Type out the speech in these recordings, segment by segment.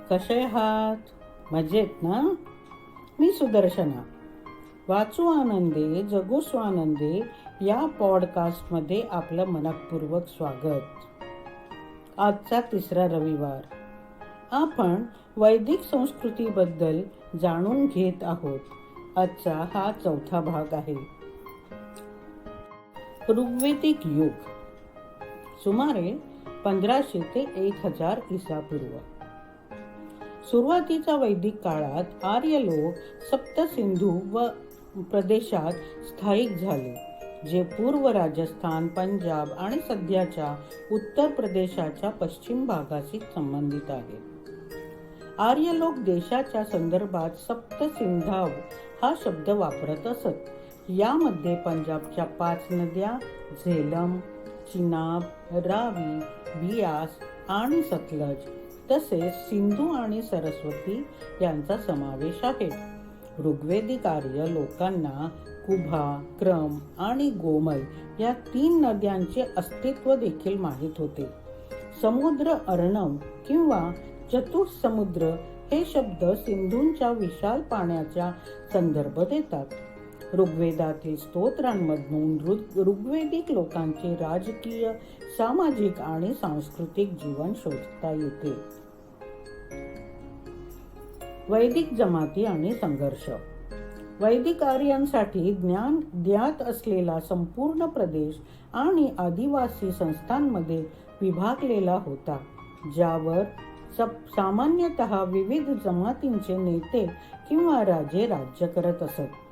कसे आहात? मजेत ना? मी सुदर्शना. वाचू आनंदे जगू स्वानंदे या पॉडकास्टमध्ये आपलं मनपूर्वक स्वागत. आजचा तिसरा रविवार. आपण वैदिक संस्कृतीबद्दल जाणून घेत आहोत. आजचा हा चौथा भाग आहे. ऋग्वेदिक युग सुमारे 1500 ते 1000 ईसापूर्व. सुरुवातीच्या वैदिक काळात आर्य लोक सप्त सिंधू व प्रदेशात स्थायिक झाले, जे पूर्व राजस्थान, पंजाब आणि सध्याच्या उत्तर प्रदेशाच्या पश्चिम भागाशी संबंधित आहेत. आर्य लोक देशाच्या संदर्भात सप्त सिंधाव हा शब्द वापरत असत. यामध्ये पंजाबच्या 5 नद्या झेलम, चिनाब, रावी, बियास आणि सतलज तसेच सिंधू आणि सरस्वती यांचा समावेश आहे. ऋग्वेदिक आर्य लोकांना कुभा, क्रम आणि गोमय या 3 नद्यांचे अस्तित्व देखील माहीत होते. समुद्र अर्णव किंवा चतुसमुद्र हे शब्द सिंधूंच्या विशाल पाण्याचा संदर्भ देतात. ऋग्वेदातील स्तोत्रांमधून ऋग्वेदिक लोकांचे राजकीय, सामाजिक आणि सांस्कृतिक जीवन शोधता येते. वैदिक जमाती आणि संघर्ष. वैदिक आर्यांसाठी ज्ञात असलेला संपूर्ण प्रदेश आणि आदिवासी संस्थांमध्ये विभागलेला होता, ज्यावर सामान्यतः विविध जमातींचे नेते किंवा राजे राज्य करत असत.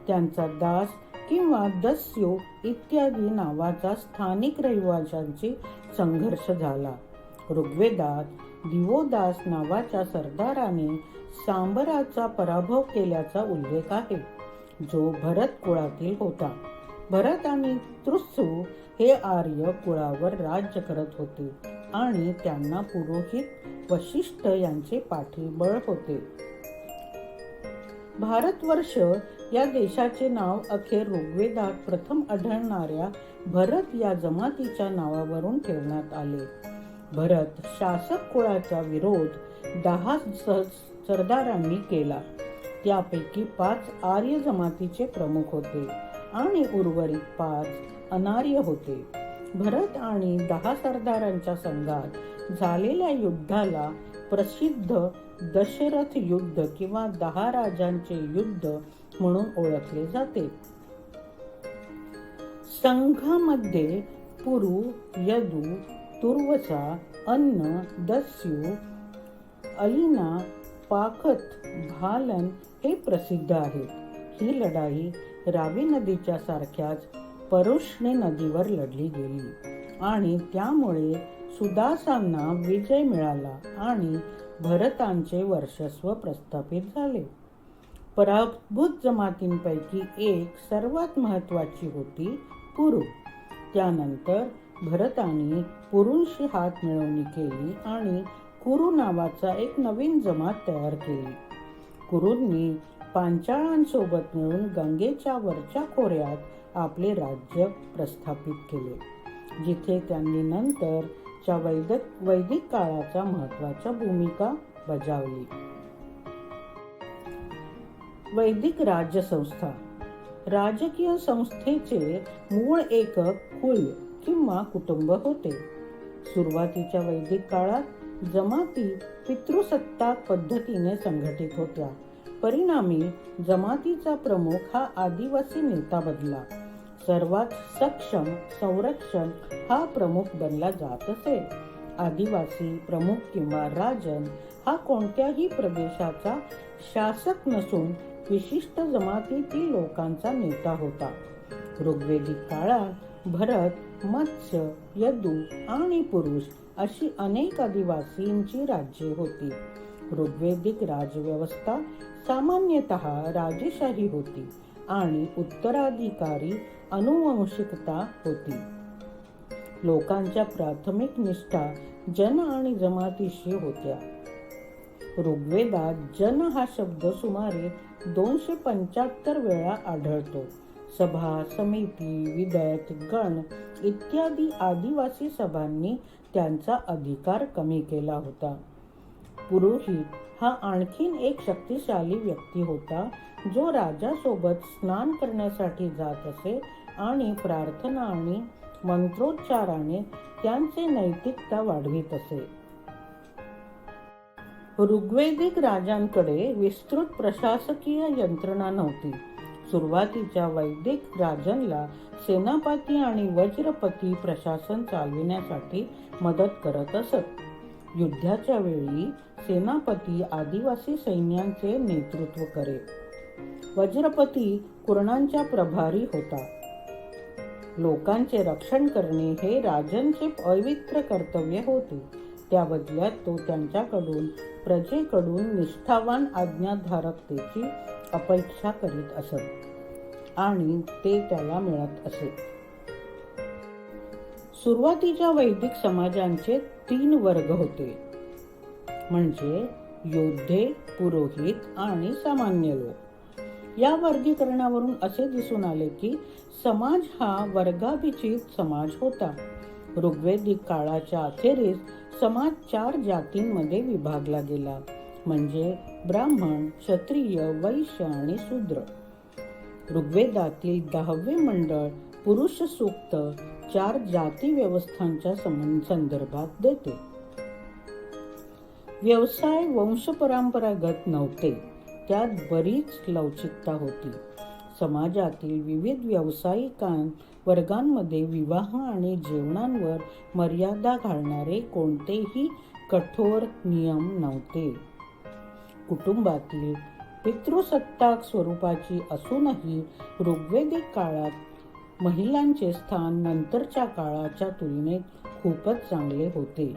त्यांचा दास किंवा दस्यू इत्यादी नावाचा स्थानिक रहिवाशांशी संघर्ष झाला. ऋग्वेदात दिवोदास नावाच्या सरदाराने सांबराचा पराभव केल्याचा उल्लेख आहे, जो भरत कुळातील होता. भरत आणि तृत्सु हे आर्य कुळावर राज्य करत होते आणि त्यांना पुरोहित वशिष्ठ यांचे पाठीबळ होते. भारतवर्ष या देशाचे नाव अखेर ऋग्वेदात प्रथम आढळणाऱ्या भरत या जमातीच्या नावावरून ठेवण्यात आले. भरत शासक कुळाचा विरोध 10 सरदारांनी केला. त्यापैकी 5 आर्य जमातीचे प्रमुख होते आणि उर्वरित 5 अनार्य होते. भरत आणि 10 सरदारांच्या संघात झालेल्या युद्धाला प्रसिद्ध दशरथ युद्ध किंवा 10 राजांचे युद्ध म्हणून ओळखले जाते. संघामध्ये पुरु, यदु, तुर्वसा, अन्न, दस्यू, अलिना, पाखत, भालन हे प्रसिद्ध आहेत. ही लढाई रावी नदीच्या सारख्याच परुष्णे नदीवर लढली गेली आणि त्यामुळे सुदासांना विजय मिळाला आणि भरतांचे वर्चस्व प्रस्थापित झाले. पराभूत जमातींपैकी एक सर्वात महत्त्वाची होती पुरु. त्यानंतर भरतांनी पुरूंशी हात मिळवणी केली आणि कुरु नावाचा एक नवीन जमात तयार केली. कुरूंनी पांचाळांसोबत मिळून गंगेच्या वरच्या खोऱ्यात आपले राज्य प्रस्थापित केले, जिथे त्यांनी नंतरच्या वैदिक काळाच्या महत्त्वाच्या भूमिका बजावली. वैदिक राज्यसंस्था. राजकीय संस्थेचे मूळ एकक कुल किंवा कुटुंब होते. सुरुवातीच्या वैदिक काळात जमाती पितृसत्ताक पद्धतीने संघटित होत्या. परिणामी जमातीचा प्रमुख हा आदिवासी नेता बनला. सर्वात सक्षम संरक्षण हा प्रमुख बनला जात असे. आदिवासी प्रमुख किंवा राजन हा कोणत्याही प्रदेशाचा शासक नसून विशिष्ट जमातीतील लोकांचा नेता होता. ऋग्वेदिक काळात भरत, मत्स्य, यदू आणि पुरुष अशी अनेक आदिवासींची राज्ये होती. ऋग्वेदिक राजव्यवस्था सामान्यतः राजेशाही होती आणि उत्तराधिकारी अनुवंशिकता होती. लोकांच्या प्राथमिक निष्ठा जन आणि जमातीशी होत्या. ऋग्वेदात जन हा शब्द सुमारे 275 वेळा आढळतो. सभा, समिती, विदत, गण इत्यादी आदिवासी सभांनी त्यांचा अधिकार कमी केला होता. पुरोहित हा आणखीन एक शक्तिशाली व्यक्ती होता, जो राजासोबत स्नान करण्यासाठी जात असे आणि प्रार्थना आणि मंत्रोच्चाराने त्यांचे नैतिकता वाढवित असे. ऋग्वेदिक राजांकडे विस्तृत प्रशासकीय यंत्रणा नव्हती. सुरुवातीच्या वैदिक राजांना सेनापती आणि वज्रपती प्रशासन चालविण्यासाठी मदत करत असत. युद्धाच्या वेळी सेनापती आदिवासी सैन्यांचे नेतृत्व करे. वज्रपती कुरणांचा प्रभारी होता. लोकांचे रक्षण करणे हे राजांचे पवित्र कर्तव्य होते. त्या बदल्यात तो त्यांच्याकडून प्रजेकडून निष्ठावान आज्ञाधारकतेची अपेक्षा करीत असत आणि ते त्याला मिळत असे. सुरुवातीच्या वैदिक समाजांचे 3 वर्ग होते, म्हणजे योद्धे, पुरोहित आणि सामान्य लोक. या वर्गीकरणावरून असे दिसून आले की समाज हा वर्गाभिचित समाज होता. ऋग्वेदिक काळाच्या अखेरीस समाज 4 जातींमध्ये विभागला गेला, म्हणजे ब्राह्मण, क्षत्रिय, वैश्य आणि शूद्र. ऋग्वेदातील 10वे मंडळ पुरुष सूक्त 4 जाती व्यवस्थांच्या संदर्भात देते. व्यवसाय वंशपरंपरागत नव्हते, त्यात बरीच लवचिकता होती. समाजातील विविध व्यावसायिक वर्गांमध्ये विवाह आणि जेवणांवर मर्यादा घालणारे कोणतेही कठोर नियम नव्हते. कुटुंबातील पितृसत्ताक स्वरूपाची असूनही ऋग्वेदिक काळात महिलांचे स्थान नंतरच्या काळाच्या तुलनेत खूपच चांगले होते.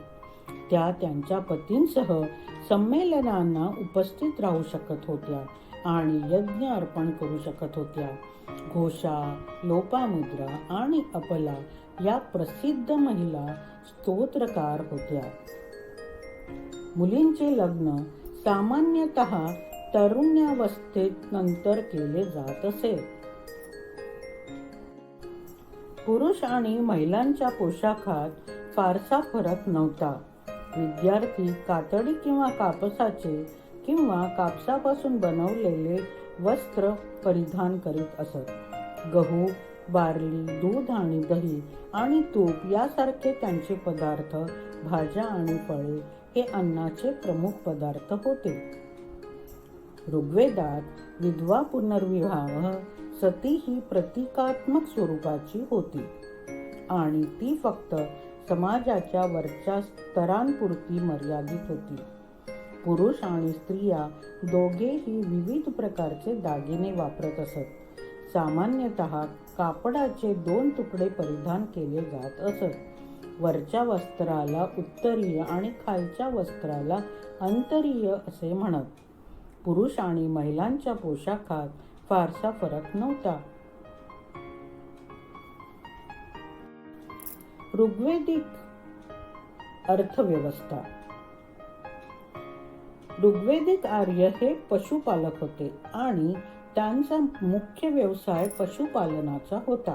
त्या त्यांच्या पतींसह संमेलनांना उपस्थित राहू शकत होत्या आणि यज्ञ अर्पण करू शकत होत्या. घोषा, लोपामुद्रा आणि अपला या प्रसिद्ध महिला स्तोत्रकार होत्या. मुलींचे लग्न सामान्यतः तरुण्यावस्थेत नंतर केले जात असे. पुरुष आणि महिलांच्या पोशाखात फारसा फरक नव्हता. विद्यार्थी कातडी किंवा कापसाचे किंवा कापसापासून बनवलेले वस्त्र परिधान करीत असत. गहू, बार्ली, दूध आणि दही आणि तूप यासारखे त्यांचे पदार्थ, भाज्या आणि फळे हे अन्नाचे प्रमुख पदार्थ होते. ऋग्वेदात विधवा पुनर्विवाह सती ही प्रतिकात्मक स्वरूपाची होती आणि ती फक्त समाजाच्या वरच्या स्तरांपुरती मर्यादित होती. पुरुष आणि स्त्रिया दोघेही विविध प्रकारचे दागिने वापरत असत. सामान्यतः कापडाचे 2 तुकडे परिधान केले जात असत. वरच्या वस्त्राला उत्तरीय आणि खालच्या वस्त्राला अंतरीय असे म्हणत. पुरुष आणि महिलांच्या पोशाखात फारसा फरक नव्हता. ऋग्वेदिक अर्थव्यवस्था. ऋग्वेदिक आर्य हे पशुपालक होते आणि त्यांचा मुख्य व्यवसाय पशुपालनाचा होता.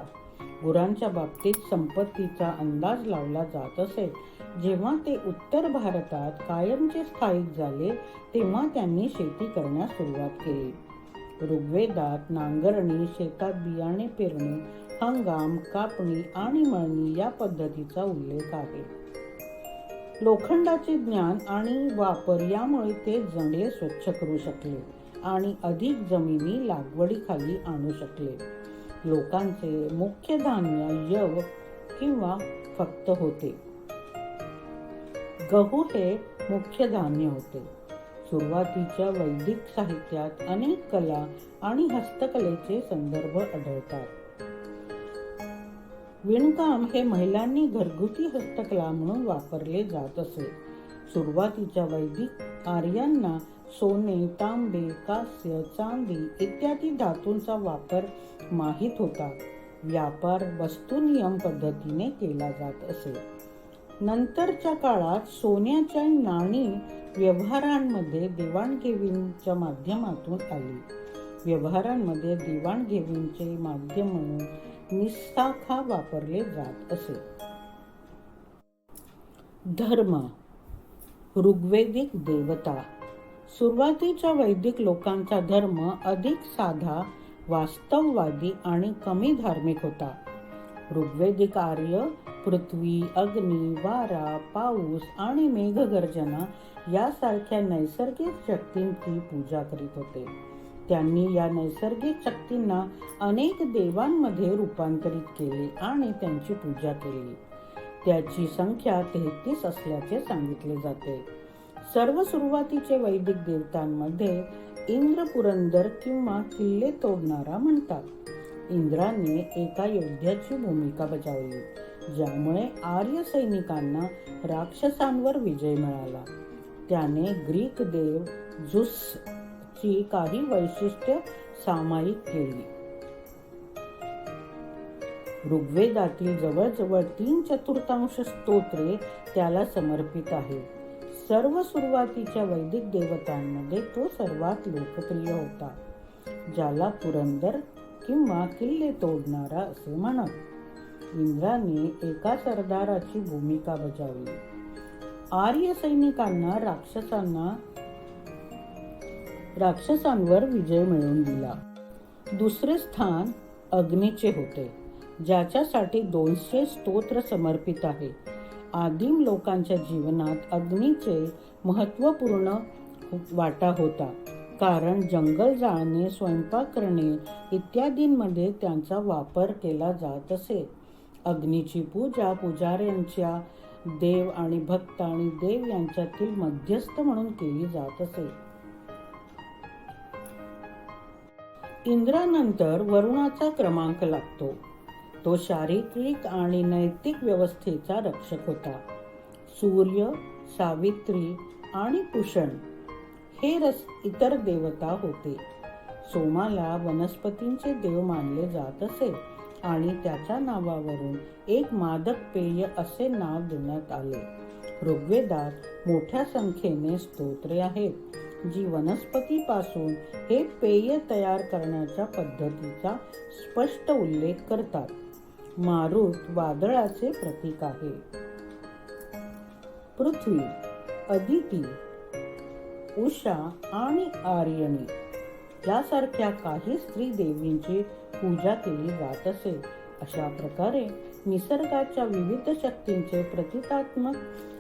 गुरांच्या बाबतीत संपत्तीचा अंदाज लावला जात असे. जेव्हा ते उत्तर भारतात कायमचे स्थायिक झाले तेव्हा त्यांनी शेती करण्यास सुरुवात केली. ऋग्वेदात नांगरणी, शेतात बियाणे पेरणे, हंगाम, कापणी आणि मळणी या पद्धतीचा उल्लेख आहे. लोखंडाचे ज्ञान आणि वापर यामुळे ते जंगले स्वच्छ करू शकले आणि अधिक जमिनी लागवडीखाली आणू शकले. लोकांचे मुख्य धान्य यव किंवा फक्त होते. गहू हे मुख्य धान्य होते. सुरुवातीच्या वैदिक साहित्यात अनेक कला आणि हस्तकलेचे संदर्भ आढळतात. विणकाम हे महिलांनी घरगुती हस्तकला म्हणून वापरले जात असे. सुरुवातीच्या वैदिक आर्यांना सोने, तांबे, कांस्य, चांदी इत्यादी धातूंचा वापर माहीत होता. व्यापार वस्तुनियम पद्धतीने केला जात असे. नंतरच्या काळात सोन्याच्या नाणी व्यवहारांमध्ये देवाणघेवींच्या माध्यमातून आली. व्यवहारांमध्ये देवाणघेवींचे माध्यम म्हणून निस्साखा वापरले जात असे. धर्म. ऋग्वेदिक देवता. सुरुवातीच्या वैदिक लोकांचा धर्म अधिक साधा, वास्तववादी आणि कमी धार्मिक होता. ऋग्वेदिक आर्य पृथ्वी, अग्नी, वारा, पाऊस आणि मेघगर्जना यासारख्या नैसर्गिक शक्तींची पूजा करीत होते. त्यांनी या नैसर्गिक शक्तींना अनेक देवांमध्ये रूपांतरित केले आणि त्यांची पूजा केली. त्याची संख्या 33 असल्याचे सांगितले जाते. सर्व सुरुवातीचे वैदिक देवतांमध्ये इंद्र पुरंदर किंवा किल्ले तोडणारा म्हणतात. इंद्राने एका योद्ध्याची भूमिका बजावली, ज्यामुळे आर्य सैनिकांना राक्षसांवर विजय मिळाला. त्याने ग्रीक देव झुसची काही वैशिष्ट्ये सामायिक केली. ऋग्वेदातील जवळजवळ 3/4 स्तोत्रे त्याला समर्पित आहेत. सर्व सुरुवातीच्या वैदिक देवतांमध्ये तो सर्वात लोकप्रिय होता, ज्याला पुरंदर किंवा किल्ले तोडणारा असे म्हणत. इंद्राने एका सरदाराची भूमिका बजावली. आर्य सैनिकांना राक्षसांवर विजय मिळवून दिला. दुसरे स्थान अग्नीचे होते, ज्याच्यासाठी 200 स्तोत्र समर्पित आहे. आदिम लोकांच्या जीवनात अग्नीचे महत्त्वपूर्ण वाटा होता, कारण जंगल जाळणे, स्वयंपाक करणे इत्यादींमध्ये त्यांचा वापर केला जात असे. अग्नीची पूजा पुजाऱ्यांच्या देव आणि भक्त आणि देव यांच्यातील मध्यस्थ म्हणून केली जात असे. इंद्रानंतर वरुणाचा क्रमांक लागतो. तो शारीरिक आणि नैतिक व्यवस्थेचा रक्षक होता. सूर्य, सावित्री आणि पुषण हे इतर देवता होते. सोमाला वनस्पतींचे देव मानले जात असे आणि त्याच्या नावावरून एक मादक पेय असे नाव देण्यात आले. ऋग्वेदात मोठ्या संख्येने स्तोत्रे आहेत, जी वनस्पतीपासून हे पेय तयार करण्याच्या पद्धतीचा स्पष्ट उल्लेख करतात. मारुत वादळाचे प्रतीक आहे. पृथ्वी, अदिती, उषा आणि आर्यणी यासारख्या काही स्त्री देवींची पूजा केली जात असे. अशा प्रकारे निसर्गाच्या विविध शक्तींचे प्रतिकात्मक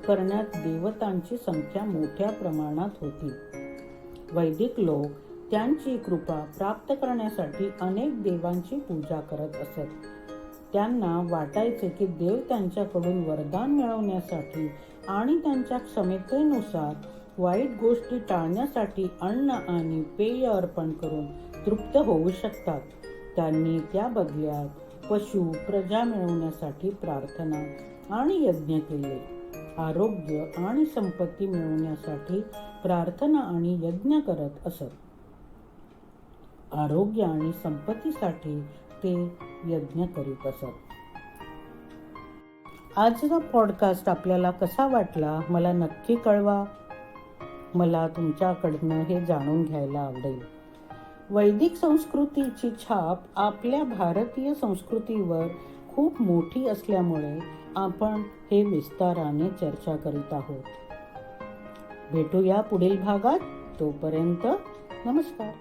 करण्यात देवतांची संख्या मोठ्या प्रमाणात होती. वैदिक लोक त्यांची कृपा प्राप्त करण्यासाठी अनेक देवांची पूजा करत असत. त्यांना वाटायचे की देव त्यांच्याकडून वरदान मिळवण्यासाठी आणि त्यांच्या क्षमतेनुसार वाईट गोष्टी टाळण्यासाठी अन्न आणि पेय अर्पण करून तृप्त होऊ शकतात. त्यांनी त्या बदल्यात पशु प्रजा मिळवण्यासाठी प्रार्थना आणि यज्ञ केले. आरोग्य आणि संपत्ती मिळवण्यासाठी प्रार्थना आणि यज्ञ करत असत. आरोग्य आणि संपत्तीसाठी ते यज्ञ करीत असत. आजचा पॉडकास्ट आपल्याला कसा वाटला मला नक्की कळवा. मला तुमच्याकडनं हे जाणून घ्यायला आवडेल. वैदिक संस्कृतीची छाप आपल्या भारतीय संस्कृतीवर खूप मोठी असल्यामुळे आपण हे विस्ताराने चर्चा करीत आहोत. भेटूया पुढील भागात. तोपर्यंत नमस्कार.